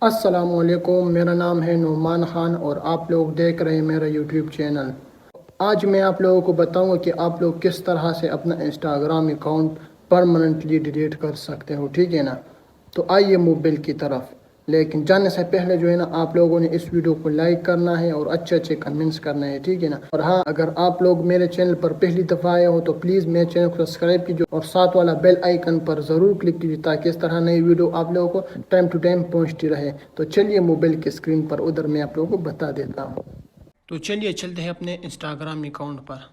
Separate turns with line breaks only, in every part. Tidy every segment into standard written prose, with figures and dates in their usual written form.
السلام علیکم، میرا نام ہے نعمان خان اور آپ لوگ دیکھ رہے ہیں میرا یوٹیوب چینل۔ آج میں آپ لوگوں کو بتاؤں گا کہ آپ لوگ کس طرح سے اپنا انسٹاگرام اکاؤنٹ پرماننٹلی ڈیلیٹ کر سکتے ہو، ٹھیک ہے نا؟ تو آئیے موبائل کی طرف، لیکن جانے سے پہلے جو ہے نا آپ لوگوں نے اس ویڈیو کو لائک کرنا ہے اور اچھے کمنٹس کرنا ہے، ٹھیک ہے نا؟ اور ہاں، اگر آپ لوگ میرے چینل پر پہلی دفعہ آئے ہو تو پلیز میرے چینل کو سبسکرائب کیجیے اور ساتھ والا بیل آئیکن پر ضرور کلک کیجیے تاکہ اس طرح نئی ویڈیو آپ لوگوں کو ٹائم ٹو ٹائم پہنچتی رہے۔ تو چلیے موبائل کے اسکرین پر ادھر میں آپ لوگوں کو بتا دیتا ہوں۔ تو چلیے چلتے ہیں اپنے انسٹاگرام اکاؤنٹ پر۔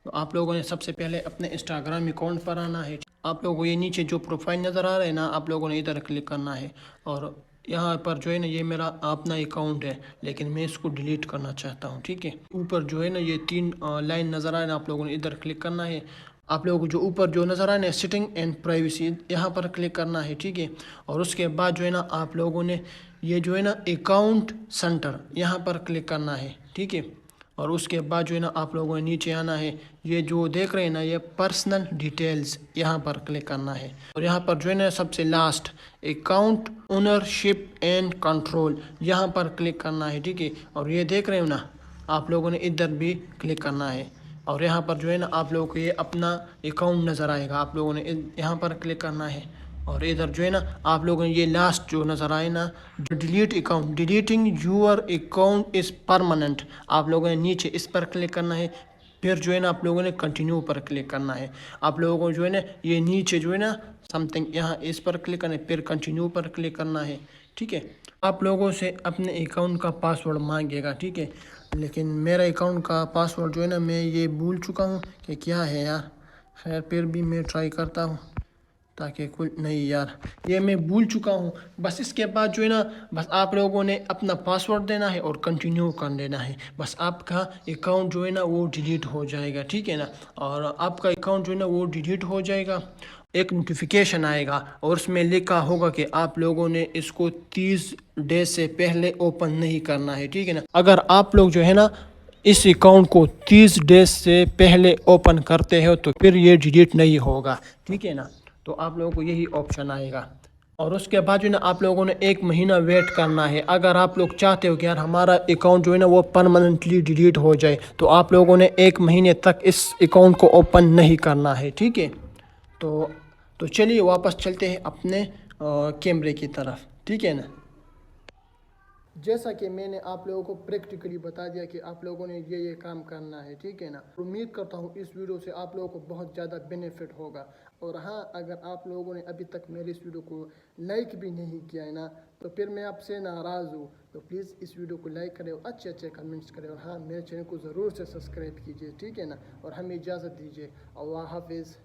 تو آپ لوگوں نے سب سے پہلے اپنے انسٹاگرام اکاؤنٹ پر آنا ہے۔ آپ لوگوں کو یہ نیچے جو پروفائل نظر آ رہا ہے نا، آپ لوگوں نے ادھر کلک کرنا ہے اور یہاں پر جو ہے نا یہ میرا اپنا اکاؤنٹ ہے، لیکن میں اس کو ڈیلیٹ کرنا چاہتا ہوں، ٹھیک ہے؟ اوپر جو ہے نا یہ 3 لائن نظر آ رہا ہے نا، آپ لوگوں نے ادھر کلک کرنا ہے۔ آپ لوگوں کو جو اوپر جو نظر آ رہا ہے سیٹنگ اینڈ پرائیویسی، یہاں پر کلک کرنا ہے، ٹھیک ہے؟ اور اس کے بعد جو ہے نا آپ لوگوں نے یہ جو ہے نا اکاؤنٹ سینٹر یہاں پر کلک کرنا ہے، ٹھیک ہے؟ اور اس کے بعد جو ہے نا آپ لوگوں نے نیچے آنا ہے، یہ جو دیکھ رہے ہیں نا یہ پرسنل ڈیٹیلز، یہاں پر کلک کرنا ہے اور یہاں پر جو ہے نا سب سے last account ownership and control, یہاں پر کلک کرنا ہے، ٹھیک ہے؟ اور یہ دیکھ رہے ہو نا آپ لوگوں نے ادھر بھی کلک کرنا ہے اور یہاں پر جو ہے نا آپ لوگوں کو یہ اپنا اکاؤنٹ نظر آئے گا، آپ لوگوں نے یہاں پر کلک کرنا ہے اور ادھر جو ہے نا آپ لوگوں نے یہ لاسٹ جو نظر آئے نا جو delete account, deleting your account is permanent, آپ لوگوں نے نیچے اس پر کلک کرنا ہے۔ پھر جو ہے نا آپ لوگوں نے کنٹینیو پر کلک کرنا ہے۔ آپ لوگوں کو جو ہے نا یہ نیچے جو ہے نا سم تھنگ یہاں اس پر کلک کرنا ہے، پھر کنٹینیو پر کلک کرنا ہے، ٹھیک ہے؟ آپ لوگوں سے اپنے اکاؤنٹ کا پاسورڈ مانگے گا، ٹھیک ہے؟ لیکن میرا اکاؤنٹ کا پاسورڈ جو ہے نا میں یہ بھول چکا ہوں کہ کیا ہے یار، خیر پھر بھی میں ٹرائی کرتا ہوں تاکہ کوئی نہیں یار، یہ میں بھول چکا ہوں۔ بس اس کے بعد جو ہے نا بس آپ لوگوں نے اپنا پاسورڈ دینا ہے اور کنٹینیو کر لینا ہے، بس آپ کا اکاؤنٹ جو ہے نا وہ ڈیلیٹ ہو جائے گا، ٹھیک ہے نا؟ اور آپ کا اکاؤنٹ جو ہے نا وہ ڈیلیٹ ہو جائے گا، ایک نوٹیفیکیشن آئے گا اور اس میں لکھا ہوگا کہ آپ لوگوں نے اس کو 30 ڈیز سے پہلے اوپن نہیں کرنا ہے، ٹھیک ہے نا؟ اگر آپ لوگ جو ہے نا اس اکاؤنٹ کو 30 ڈیز سے پہلے اوپن کرتے ہو تو پھر یہ ڈیلیٹ نہیں ہوگا، ٹھیک ہے نا؟ تو آپ لوگوں کو یہی آپشن آئے گا اور اس کے بعد جو ہے نا آپ لوگوں نے 1 مہینہ ویٹ کرنا ہے۔ اگر آپ لوگ چاہتے ہو کہ یار ہمارا اکاؤنٹ جو ہے نا وہ پرماننٹلی ڈیلیٹ ہو جائے تو آپ لوگوں نے 1 مہینے تک اس اکاؤنٹ کو اوپن نہیں کرنا ہے، ٹھیک ہے؟ تو چلیے واپس چلتے ہیں اپنے کیمرے کی طرف، ٹھیک ہے نا؟ جیسا کہ میں نے آپ لوگوں کو پریکٹیکلی بتا دیا کہ آپ لوگوں نے یہ کام کرنا ہے، ٹھیک ہے نا؟ امید کرتا ہوں اس ویڈیو سے آپ لوگوں کو بہت زیادہ بینیفٹ ہوگا۔ اور ہاں، اگر آپ لوگوں نے ابھی تک میرے اس ویڈیو کو لائک بھی نہیں کیا ہے نا تو پھر میں آپ سے ناراض ہوں، تو پلیز اس ویڈیو کو لائک کریں اور اچھے کمنٹس کریں اور ہاں میرے چینل کو ضرور سے سبسکرائب کیجیے، ٹھیک ہے نا؟ اور ہمیں اجازت دیجیے، اللہ حافظ۔